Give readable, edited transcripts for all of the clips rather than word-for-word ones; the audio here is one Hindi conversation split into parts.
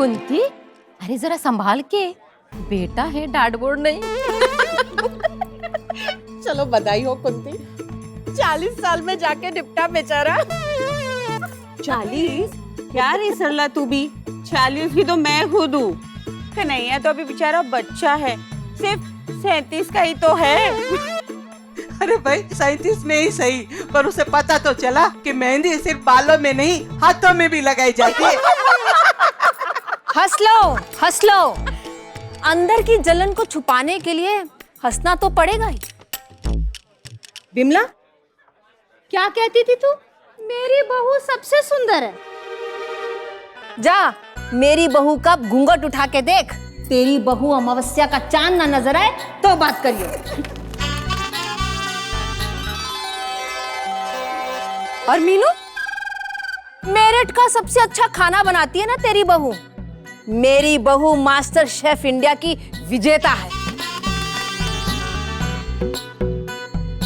कुंती, अरे जरा संभाल के, बेटा है, डांट बोल नहीं। चलो बधाई हो कुंती, 40 साल में जाके निपटा बेचारा। 40? क्या रे सरला तू भी? 40 की तो मैं खुद हूँ। कन्हैया तो अभी बेचारा बच्चा है, सिर्फ 37 का ही तो है। अरे भाई 37 में ही सही, पर उसे पता तो चला कि मेहंदी सिर्फ बालों में नहीं हाथों में भी लगाई जाती है। हंस लो, अंदर की जलन को छुपाने के लिए हंसना तो पड़ेगा ही। बिमला, क्या कहती थी तू? मेरी बहू सबसे सुंदर है। जा मेरी बहू का घूंघट उठा के देख। तेरी बहू अमावस्या का चांद ना नजर आए तो बात करिए। और मीनू, मेरठ का सबसे अच्छा खाना बनाती है ना तेरी बहू। मेरी बहू मास्टर शेफ इंडिया की विजेता है।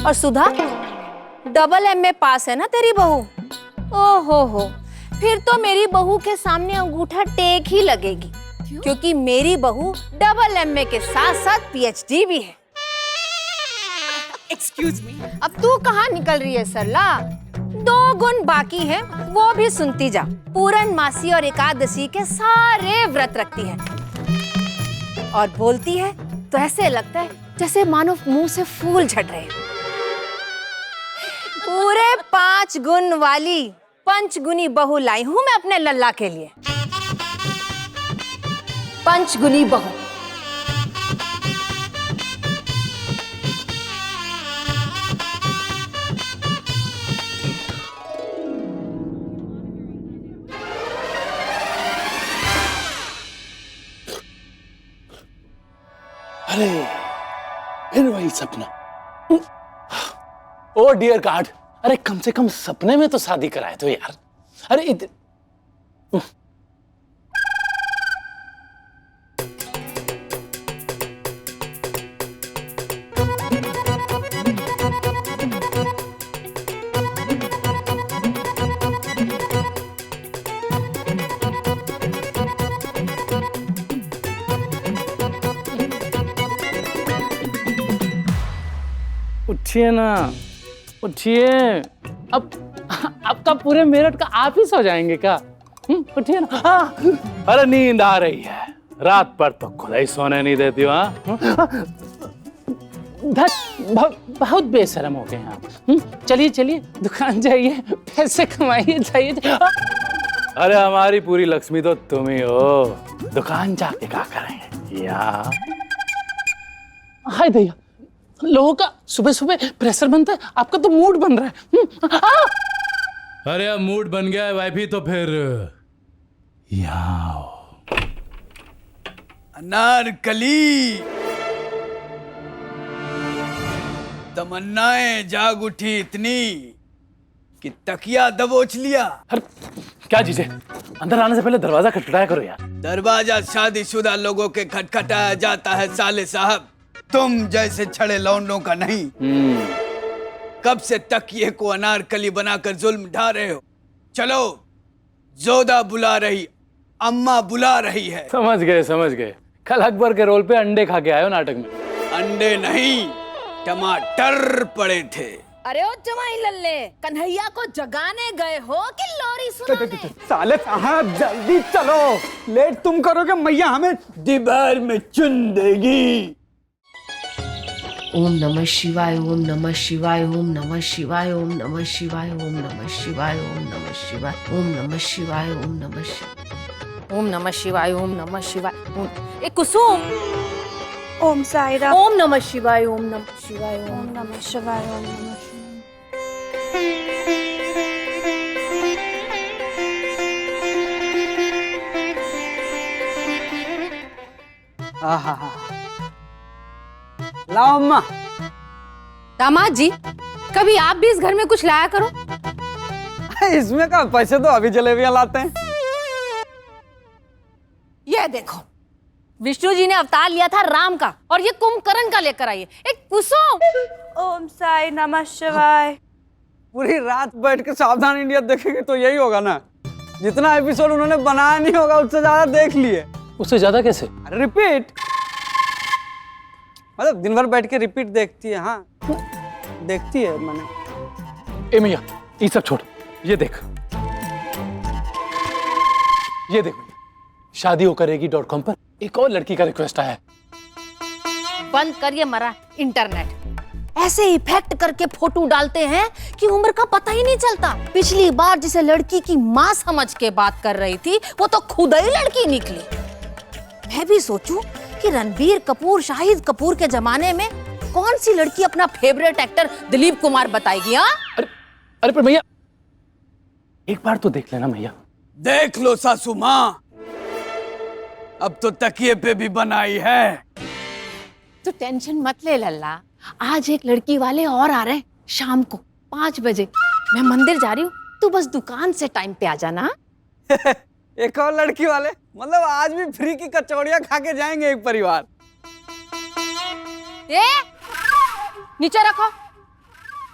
और सुधा, डबल एमए पास है ना तेरी बहू। ओहो, फिर तो मेरी बहू के सामने अंगूठा टेक ही लगेगी। क्योंकि मेरी बहू डबल एमए के साथ साथ पीएचडी भी है। Excuse me. अब तू कहाँ निकल रही है सरला? 2 गुण बाकी है, वो भी सुनती जा। पूर्णमासी और एकादशी के सारे व्रत रखती है और बोलती है तो ऐसे लगता है जैसे मानो मुंह से फूल झड़ रहे हैं। पूरे 5 गुण वाली पंचगुनी बहू लाई हूं मैं अपने लल्ला के लिए। पंचगुनी बहू। अरे फिर वही सपना। ओ डियर गॉड, अरे कम से कम सपने में तो शादी कराए तो यार। अरे उठिए ना, उठिए। अब आपका पूरे मेरठ का आप ही सो जाएंगे क्या? उठिए ना। अरे नींद आ रही है, रात पर तो खुद ही सोने नहीं देती हो। बहुत बेशरम हो गए हैं आप। चलिए चलिए दुकान जाइए, पैसे कमाइए, जाइए। अरे हमारी पूरी लक्ष्मी तो तुम ही हो, दुकान जाके क्या करेंगे यहाँ? हाय भैया, लोगों का सुबह सुबह प्रेशर बनता है, आपका तो मूड बन रहा है। अरे अब मूड बन गया है वाइफी, तो फिर यहाँ अनारकली। तमन्नाएं जाग उठी इतनी कि तकिया दबोच लिया। अरे क्या चीजें, अंदर आने से पहले दरवाजा खटखटाया करो यार। दरवाजा शादीशुदा लोगों के खटखटाया जाता है साले साहब, तुम जैसे छड़े लौंडों का नहीं। कब से तकिए को अनारकली बनाकर जुल्म ढा रहे हो? चलो, जोधा बुला रही, अम्मा बुला रही है। समझ गए। कल अकबर के रोल पे अंडे खा के आए हो नाटक में। अंडे नहीं, टमाटर पड़े थे। अरे ओ जमाई लल्ले, कन्हैया को जगाने गए हो कि लोरी सुनाने? साले साहब जल्दी चलो, लेट तुम करोगे मैया हमें दीवार में चुन देगी। ओम नमः शिवाय, ओम नमः शिवाय, ओम नमः शिवाय, ओम नमः शिवाय, ओम नमः शिवाय, ओम नमः शिवाय, ओम नमः शिवाय, ओम नमः शिवाय, ओम नमः शिवाय, ओम नमः शिवाय। ए कुसुम, ओम साई राम। ओम नमः शिवाय, ओम नमः शिवाय, ओम नमः शिवाय, ओम नमः शिवाय। लाओ अम्मा। दामाद जी, कभी आप भी इस घर में कुछ लाया करो। इसमें का पैसे तो अभी जलेबियां लाते हैं। ये देखो, विष्णु जी ने अवतार लिया था राम का, और ये कुंभकर्ण का लेकर आइए। एक कुसुम। ओम साई नमः शिवाय। पूरी रात बैठ के सावधान इंडिया देखेंगे तो यही होगा ना। जितना एपिसोड उन्होंने बनाया नहीं होगा उससे ज्यादा देख लिए। उससे ज्यादा कैसे? अरे रिपीट, मतलब दिन भर बैठ के रिपीट देखती है। हाँ देखती है मैंने। ए मैया ये सब छोड़, ये देख, ये देख मैया, शादी हो करेगी.com पर एक और लड़की का रिक्वेस्ट आया है। बंद करिए मरा इंटरनेट। ऐसे इफेक्ट करके फोटो डालते हैं कि उम्र का पता ही नहीं चलता। पिछली बार जिसे लड़की की माँ समझ के बात कर रही थी वो तो खुद ही लड़की निकली। मैं भी सोचूं कि रणबीर कपूर शाहिद कपूर के जमाने में कौन सी लड़की अपना फेवरेट एक्टर दिलीप कुमार बताएगी। हाँ अरे पर भैया एक बार तो देख लेना भैया। देख लो सासू माँ, अब तो तकिए पे भी बनाई है। तो टेंशन मत ले लल्ला, आज एक लड़की वाले और आ रहे हैं शाम को 5 बजे। मैं मंदिर जा रही हूँ, तू बस दुकान से टाइम पे आ जाना। एक और लड़की वाले, मतलब आज भी फ्री की कचौड़ियाँ खा के जाएंगे एक परिवार। ए, नीचे रखो।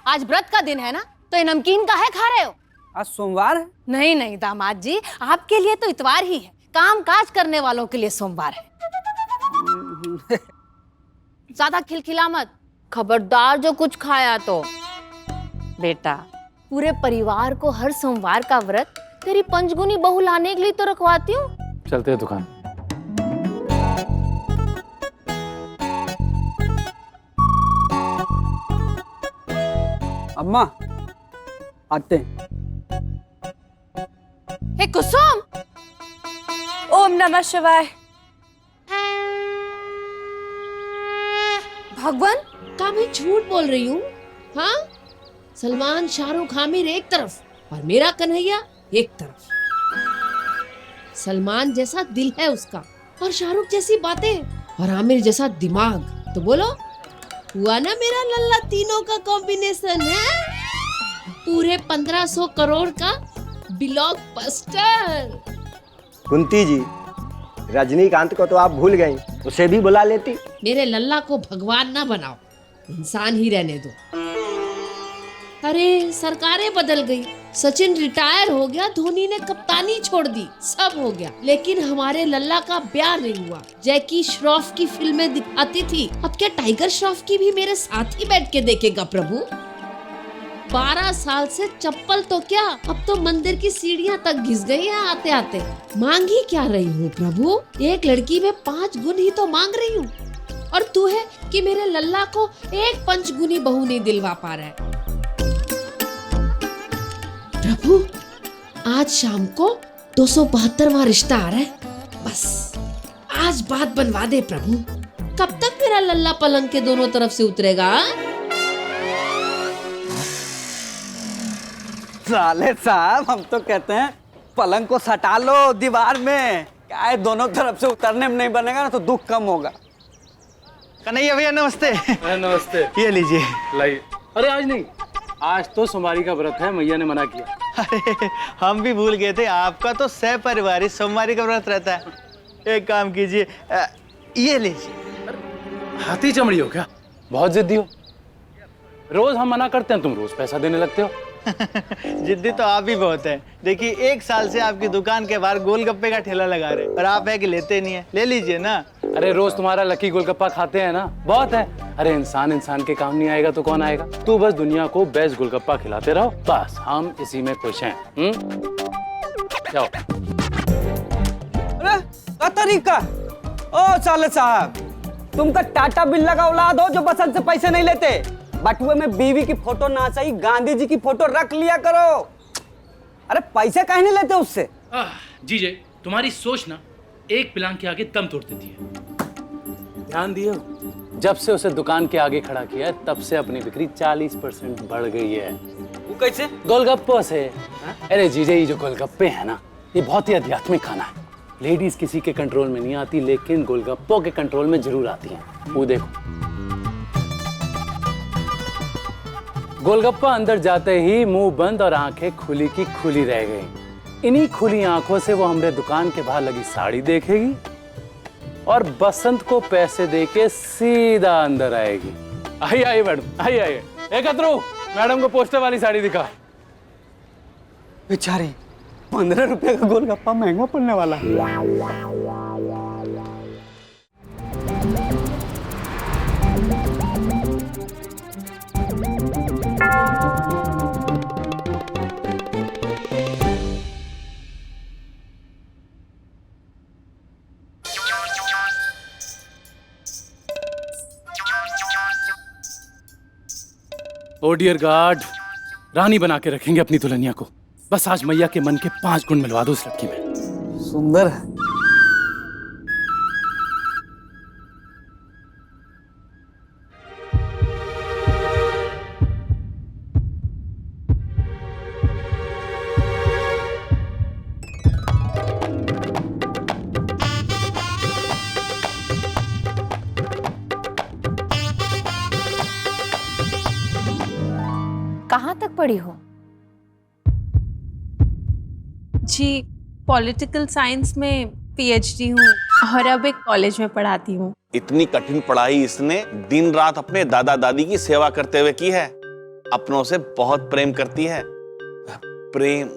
आज व्रत का दिन है ना, तो ये नमकीन काहे खा रहे हो? आज सोमवार है। नहीं नहीं दामाद जी, आपके लिए तो इतवार ही है, काम काज करने वालों के लिए सोमवार है। ज्यादा खिलखिला मत, खबरदार जो कुछ खाया तो। बेटा पूरे परिवार को हर सोमवार का व्रत तेरी पंचगुनी बहू लाने के लिए तो रखवाती हूँ। चलते हैं दुकान। अम्मा आते हैं। हे कुसुम, ओम नमः शिवाय। भगवान का मैं झूठ बोल रही हूँ? हाँ, सलमान शाहरुख आमिर एक तरफ और मेरा कन्हैया एक तरफ। सलमान जैसा दिल है उसका और शाहरुख जैसी बातें और आमिर जैसा दिमाग। तो बोलो, हुआ ना मेरा लल्ला तीनों का कॉम्बिनेशन है। पूरे 1500 करोड़ का ब्लॉकबस्टर। कुंती जी, रजनीकांत को तो आप भूल गई, उसे भी बुला लेती। मेरे लल्ला को भगवान ना बनाओ, इंसान ही रहने दो। अरे सरकारें बदल गई, सचिन रिटायर हो गया, धोनी ने कप्तानी छोड़ दी, सब हो गया, लेकिन हमारे लल्ला का ब्याह नहीं हुआ। जैकी श्रॉफ की फिल्में दिखाती थी, अब क्या टाइगर श्रॉफ की भी मेरे साथ ही बैठ के देखेगा प्रभु? 12 साल से चप्पल तो क्या, अब तो मंदिर की सीढ़ियां तक घिस गई है आते आते। मांग ही क्या रही हूँ प्रभु? एक लड़की में 5 गुण ही तो मांग रही हूँ, और तू है कि मेरे लल्ला को एक पंचगुनी बहू नहीं दिलवा पा रहा है। प्रभु आज शाम को 272वां रिश्ता आ रहा है, बस आज बात बनवा दे प्रभु। कब तक मेरा लल्ला पलंग के दोनों तरफ से उतरेगा? साले साहब, हम तो कहते हैं पलंग को सटा लो दीवार में, क्या है दोनों तरफ से उतरने में नहीं बनेगा ना तो दुख कम होगा। कन्हैया भैया नमस्ते। नमस्ते। ये लीजिए। लाइए। अरे आज नहीं, आज तो सोमवारी का व्रत है, मैया ने मना किया। अरे हम भी भूल गए थे, आपका तो सहपरिवारी सोमवारी का व्रत रहता है। एक काम कीजिए, ये लीजिए। हाथी चमड़ी हो क्या? बहुत जिद्दी हो। रोज हम मना करते हैं, तुम रोज पैसा देने लगते हो। जिद्दी तो आप ही बहुत है। देखिए 1 साल से आपकी दुकान के बाहर गोलगप्पे का ठेला लगा रहे, और आप है कि लेते नहीं है। ले लीजिए ना। अरे रोज तुम्हारा लकी गोलगप्पा खाते हैं ना, बहुत है। अरे इंसान के काम नहीं आएगा तो कौन आएगा? तू बस दुनिया को बेस्ट गोलगप्पा खिलाते रहो, बस हम इसी में खुश हैं। जाओ। अरे क्या तरीका? ओ साले साहब, तुम का टाटा बिल्ला का औलाद हो जो बसंत से पैसे नहीं लेते। बटुए में बीवी की फोटो ना सही, गांधी जी की फोटो रख लिया करो। अरे पैसे काहे नहीं लेते उससे? जीजे, तुम्हारी सोच ना एक पिलांग के आगे दम तोड़ देती है। ध्यान दियो, जब से उसे दुकान के आगे खड़ा किया है तब से अपनी बिक्री 40% बढ़ गई है। वो कैसे? गोलगप्पों से। अरे जीजे, ये जो गोलगप्पे हैं ना, ये बहुत ही आध्यात्मिक खाना है। लेडीज किसी के कंट्रोल में नहीं आती, लेकिन गोलगप्पों के कंट्रोल में जरूर आती हैं। वो देखो, गोलगप्पा अंदर जाते ही मुंह बंद और आंखें खुली की खुली रह गई। इन्हीं खुली आंखों से वो हमारे दुकान के बाहर लगी साड़ी देखेगी और बसंत को पैसे देके सीधा अंदर आएगी। आइए आइए मैडम, आइए आइए। एक अतरू, मैडम को पोस्टर वाली साड़ी दिखा। बेचारी 15 रुपए का गोलगप्पा महंगा पड़ने वाला है। ओ डियर गॉड, रानी बना के रखेंगे अपनी दुल्हनिया को। बस आज मैया के मन के 5 गुण मिलवा दो उस लड़की में। सुंदर है। कहाँ तक पढ़ी हो? जी, पॉलिटिकल साइंस में पीएचडी हूँ और अब एक कॉलेज में पढ़ाती हूँ। इतनी कठिन पढ़ाई इसने दिन रात अपने दादा दादी की सेवा करते हुए की है। अपनों से बहुत प्रेम करती है। प्रेम।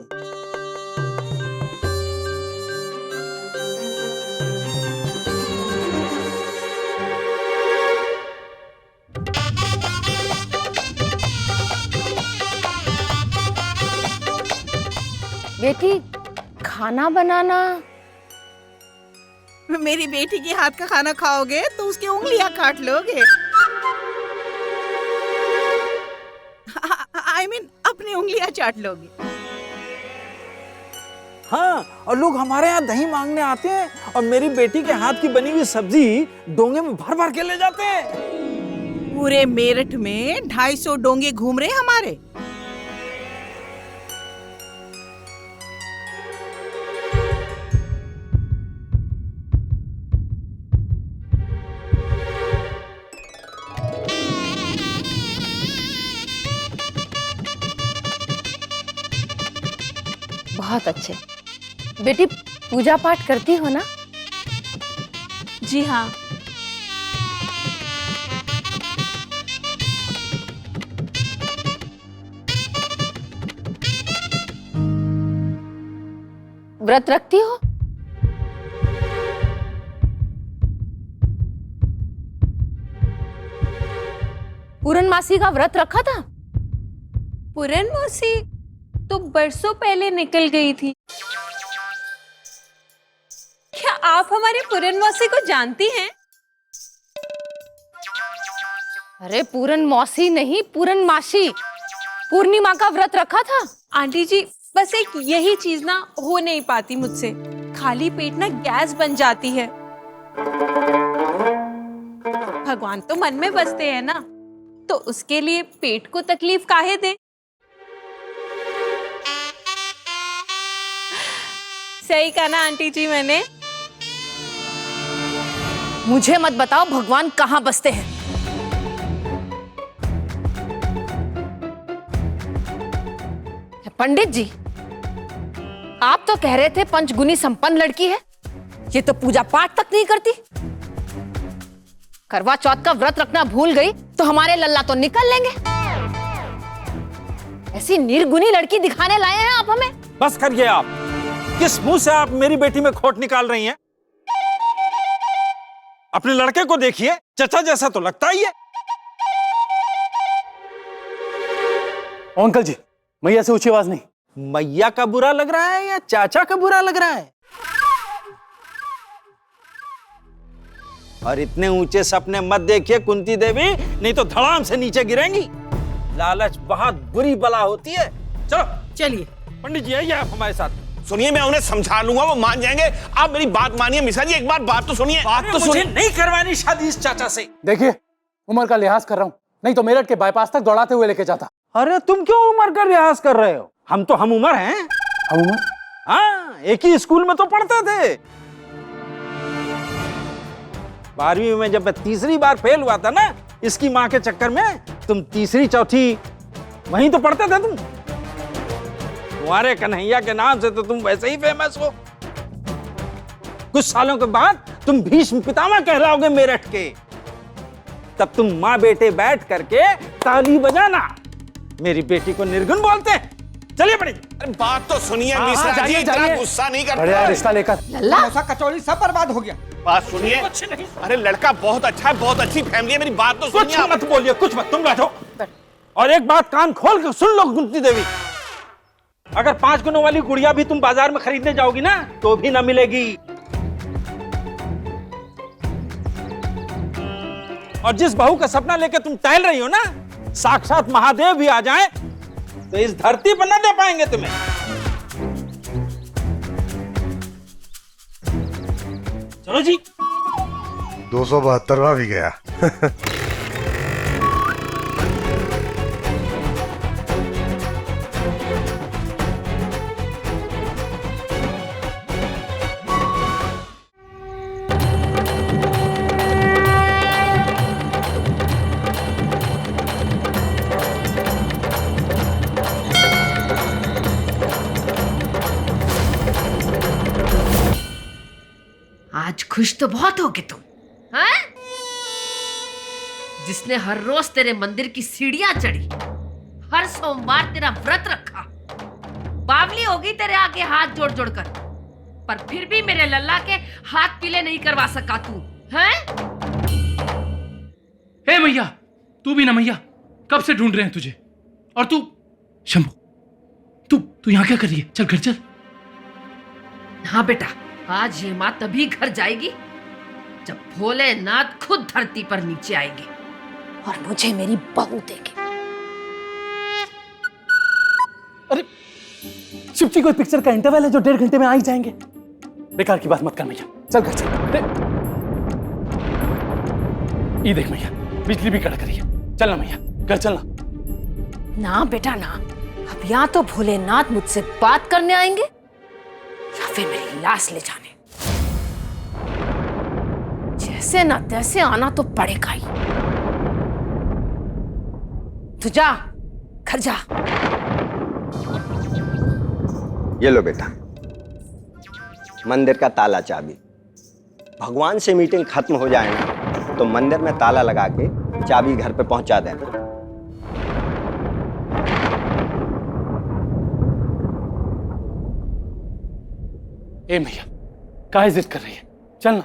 बेटी, खाना बनाना। मेरी बेटी के हाथ का खाना खाओगे तो उसकी उंगलियां काट लोगे। I mean, अपनी उंगलियां चाट लोगे। हाँ, और लोग हमारे यहाँ दही मांगने आते हैं और मेरी बेटी के हाथ की बनी हुई सब्जी डोंगे में भर भर के ले जाते हैं। पूरे मेरठ में 250 डोंगे घूम रहे हमारे। बहुत अच्छे। बेटी, पूजा पाठ करती हो ना? जी हाँ। व्रत रखती हो? पूरनमासी का व्रत रखा था? पूरनमासी तो बरसों पहले निकल गई थी। क्या आप हमारे पूरनमासी को जानती हैं? अरे पूरनमासी नहीं, पूरनमासी। पूर्णिमा का व्रत रखा था। आंटी जी, बस एक यही चीज ना हो नहीं पाती मुझसे। खाली पेट ना गैस बन जाती है। भगवान तो मन में बसते हैं ना, तो उसके लिए पेट को तकलीफ काहे दे। सही कहा ना आंटी जी मैंने? मुझे मत बताओ भगवान कहाँ बसते हैं। पंडित जी, आप तो कह रहे थे पंचगुनी संपन्न लड़की है, ये तो पूजा पाठ तक नहीं करती। करवा चौथ का व्रत रखना भूल गई तो हमारे लल्ला तो निकल लेंगे। ऐसी निर्गुणी लड़की दिखाने लाए हैं आप हमें। बस करिए आप। किस मुंह से आप मेरी बेटी में खोट निकाल रही हैं? अपने लड़के को देखिए, चचा जैसा तो लगता ही है। अंकल जी, मैया से ऊंची आवाज नहीं। मैया का बुरा लग रहा है या चाचा का बुरा लग रहा है? और इतने ऊंचे सपने मत देखिए कुंती देवी, नहीं तो धड़ाम से नीचे गिरेंगी। लालच बहुत बुरी बला होती है। चलो चलिए पंडित जी, आइए आप हमारे साथ। सुनिए, मैं उन्हें समझा लूंगा, वो मान जाएंगे। आप मेरी बात मानिए मिश्रा जी, एक बार बात तो सुनिए। बात तो सुनिए। नहीं करवानी शादी इस चाचा से। देखिए, उम्र का लिहाज कर रहा हूँ, नहीं तो मेरठ के बाईपास तक दौड़ाते हुए लेके जाता। अरे तुम क्यों उम्र का लिहाज कर रहे हो? हम तो हम उम्र हैं। हम उम्र? हाँ, एक ही स्कूल में तो पढ़ते थे। 12वीं में जब मैं तीसरी बार फेल हुआ था ना इसकी माँ के चक्कर में, तुम तीसरी चौथी वहीं तो पढ़ते थे तुम। तुम्हारे कन्हैया के नाम से तो तुम वैसे ही फेमस हो। कुछ सालों के बाद तुम भीष्म पितामह कहलाओगे मेरठ के। तब तुम माँ बेटे बैठ करके ताली बजाना। मेरी बेटी को निर्गुण बोलते हैं। चलिए बड़ी। अरे बात तो सुनिए हाँ, मिश्रा जाइए, जी, इतना जाइए। गुस्सा नहीं करते। बढ़िया रिश्ता लेकर समोसा कचौड़ी सब बर्बाद हो गया। बात सुनिए। अरे लड़का बहुत अच्छा है, बहुत अच्छी फैमिली है, मेरी बात तो कुछ सुनिए आप। मत बोलिए, कुछ मत, तुम बैठो। और एक बात कान खोल के सुन लो कुंती देवी, अगर 5 गुणों वाली गुड़िया भी तुम बाजार में खरीदने जाओगी ना तो भी ना मिलेगी। और जिस बहू का सपना लेके तुम टहल रही हो ना, साक्षात महादेव भी आ जाएं तो इस धरती पर ना दे पाएंगे तुम्हें। जी 272वां भी गया। आज खुश तो बहुत होगे तुम, हैं? जिसने हर रोज तेरे मंदिर की सीढ़ियां चढ़ी, हर सोमवार तेरा व्रत रखा, बावली होगी तेरे आगे हाथ जोड़ जोड़ कर, पर फिर भी मेरे लल्ला के हाथ पीले नहीं करवा सका तू, हैं? हे मैया, तू भी ना मैया, कब से ढूंढ रहे हैं तुझे। और तू शंभू, तू यहाँ क्या कर रही है? चल घर चल। हाँ बेटा, आज ये माँ तभी घर जाएगी जब भोलेनाथ खुद धरती पर नीचे आएंगे और मुझे मेरी बहू देंगे। अरे शिव जी, कोई पिक्चर का इंटरवल है जो 1.5 घंटे में आ ही जाएंगे। बेकार की बात मत कर मैया, चल घर चल। ये देख मैया, बिजली भी कड़क रही है, चलना मैया, घर चलना। ना बेटा ना, अब या तो भोलेनाथ मुझसे बात करने आएंगे या फिर मेरी लाश ले जाने। जैसे ना तैसे आना तो पड़ेगा ही। तू जा, घर जा। ये लो बेटा, मंदिर का ताला चाबी। भगवान से मीटिंग खत्म हो जाए ना तो मंदिर में ताला लगा के चाबी घर पे पहुंचा देना। ए मैया, काहे जिद कर रही है, चलना।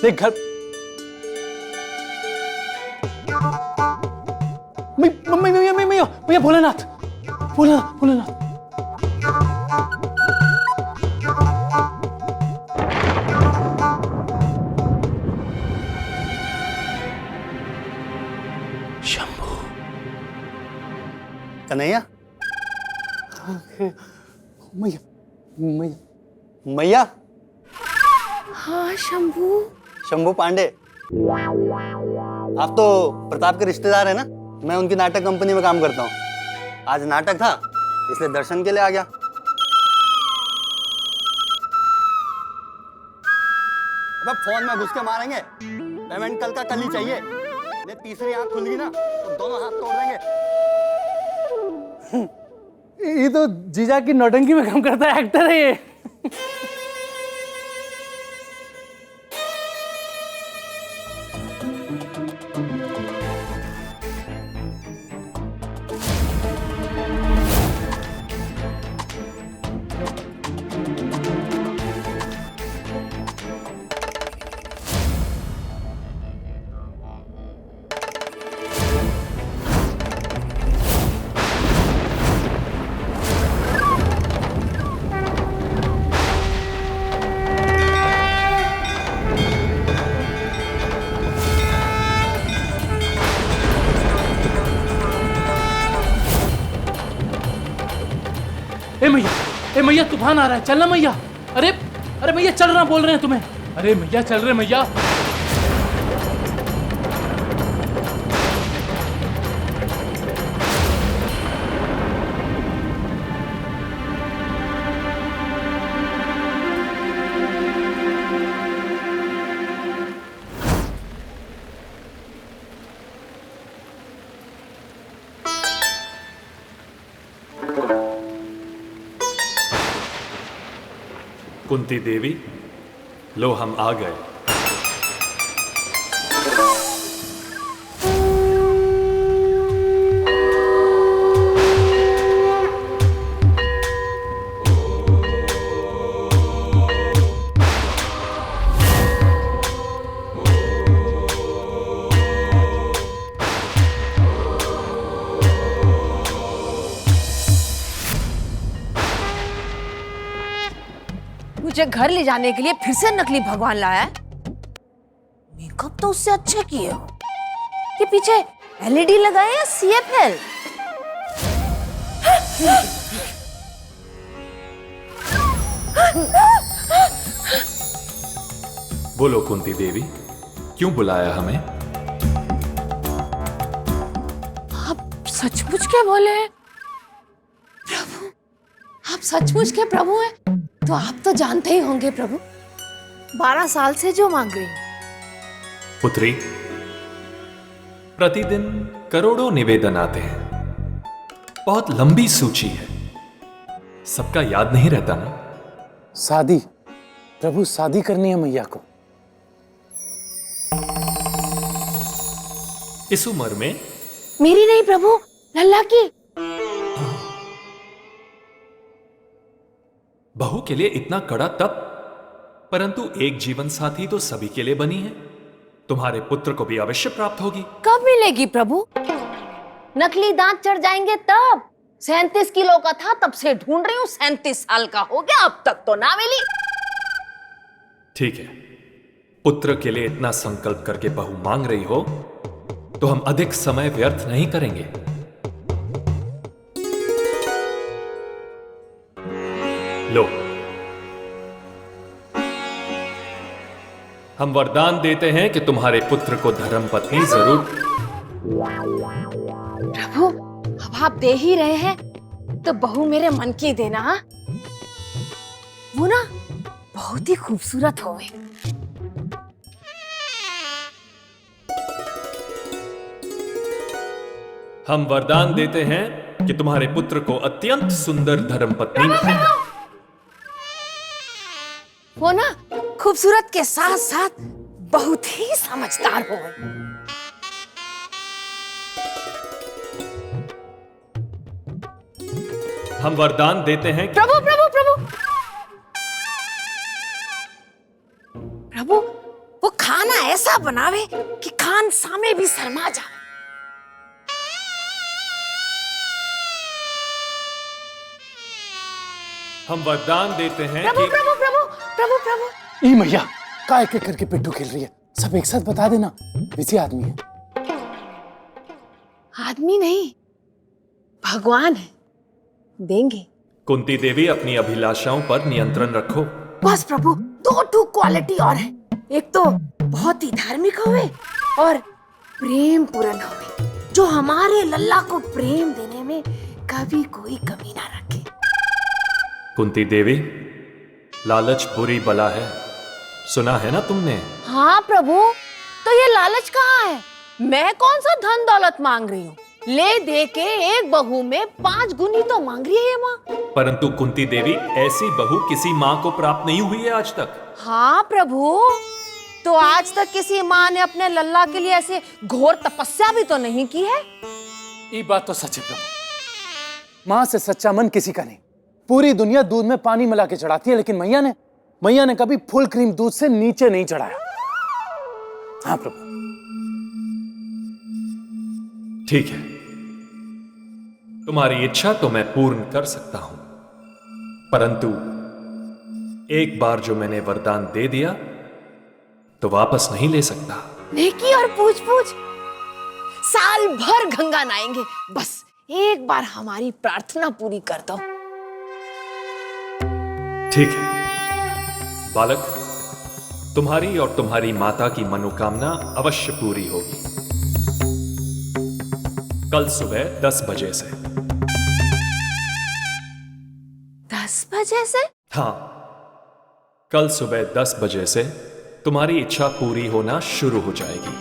देख घर मैया, भोलेनाथ भोलेनाथ भोलेनाथ। शंभू, कन्हैया, मैया मैया मैया। हाँ शंभू। शंभू पांडे, आप तो प्रताप के रिश्तेदार हैं ना? मैं उनकी नाटक कंपनी में काम करता हूँ। आज नाटक था इसलिए दर्शन के लिए आ गया। अब फोन में घुस के मारेंगे, पेमेंट कल का कल ही चाहिए। नहीं तीसरी आंख खुल गई ना तो दोनों हाथ तोड़ देंगे। ये तो जीजा की नौटंकी में काम करता है, एक्टर है ये। ए मैया, तूफान आ रहा है, चलना मैया। अरे अरे मैया, चल रहा बोल रहे हैं तुम्हें। अरे मैया, चल रहे मैया। कुंती देवी, लो हम आ गए। मुझे घर ले जाने के लिए फिर से नकली भगवान लाया है। मेकअप तो उससे अच्छे किए हो। ये पीछे एलईडी लगाए या CFL? बोलो कुंती देवी, क्यों बुलाया हमें? आप सचमुच के बोले हैं? प्रभु, आप सचमुच के प्रभु हैं? तो आप तो जानते ही होंगे प्रभु, 12 साल से जो मांग रही हूं। पुत्री, प्रतिदिन करोड़ों निवेदन आते हैं, बहुत लंबी सूची है, सबका याद नहीं रहता ना। शादी, प्रभु शादी करनी है मैया को। इस उम्र में? मेरी नहीं प्रभु, लल्ला की। बहू के लिए इतना कड़ा तप, परंतु एक जीवन साथी तो सभी के लिए बनी है। तुम्हारे पुत्र को भी अवश्य प्राप्त होगी। कब मिलेगी प्रभु? नकली दांत चढ़ जाएंगे तब। 37 किलो का था तब से ढूंढ रही हूँ, 37 साल का हो गया अब तक तो ना मिली। ठीक है, पुत्र के लिए इतना संकल्प करके बहू मांग रही हो तो हम अधिक समय व्यर्थ नहीं करेंगे। लो, हम वरदान देते हैं कि तुम्हारे पुत्र को धर्मपत्नी जरूर। प्रभु, अब आप दे ही रहे हैं तो बहू मेरे मन की देना। हाँ? वो ना बहुत ही खूबसूरत होवे। हम वरदान देते हैं कि तुम्हारे पुत्र को अत्यंत सुंदर धर्मपत्नी। वो ना खूबसूरत के साथ साथ बहुत ही समझदार हो। हम वरदान देते हैं कि प्रभु प्रभु प्रभु प्रभु, वो खाना ऐसा बनावे कि खान सामे भी शर्मा जाए। हम वरदान देते हैं प्रभु कि प्रभु प्रभु प्रभु प्रभु। ई मैया, का एक एक करके पिट्ठू खेल रही है, सब एक साथ बता देना। किसी आदमी है? आदमी नहीं, भगवान है, देंगे। कुंती देवी, अपनी अभिलाषाओं पर नियंत्रण रखो। बस प्रभु, 2 क्वालिटी और है। एक तो बहुत ही धार्मिक होवे और प्रेम पूर्ण होवे, जो हमारे लल्ला को प्रेम देने में कभी कोई कमी ना रखे। कुंती देवी, लालच बुरी बला है, सुना है ना तुमने? हाँ प्रभु, तो ये लालच कहाँ है? मैं कौन सा धन दौलत मांग रही हूँ? ले दे के एक बहू में 5 गुनी तो मांग रही है ये माँ। परंतु कुंती देवी, ऐसी बहू किसी माँ को प्राप्त नहीं हुई है आज तक। हाँ प्रभु, तो आज तक किसी माँ ने अपने लल्ला के लिए ऐसे घोर तपस्या भी तो नहीं की है। ये बात तो सच है प्रभु, माँ से सच्चा मन किसी का नहीं। पूरी दुनिया दूध में पानी मिला के चढ़ाती है, लेकिन मैया ने कभी फुल क्रीम दूध से नीचे नहीं चढ़ाया। हाँ प्रभु। ठीक है, तुम्हारी इच्छा तो मैं पूर्ण कर सकता हूं, परंतु एक बार जो मैंने वरदान दे दिया तो वापस नहीं ले सकता। नेकी और पूछ पूछ, साल भर गंगा नहाएंगे, बस एक बार हमारी प्रार्थना पूरी कर दो। ठीक है बालक, तुम्हारी और तुम्हारी माता की मनोकामना अवश्य पूरी होगी। कल सुबह 10 बजे से। 10 बजे से? हाँ, कल सुबह 10 बजे से तुम्हारी इच्छा पूरी होना शुरू हो जाएगी।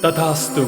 तथास्तु।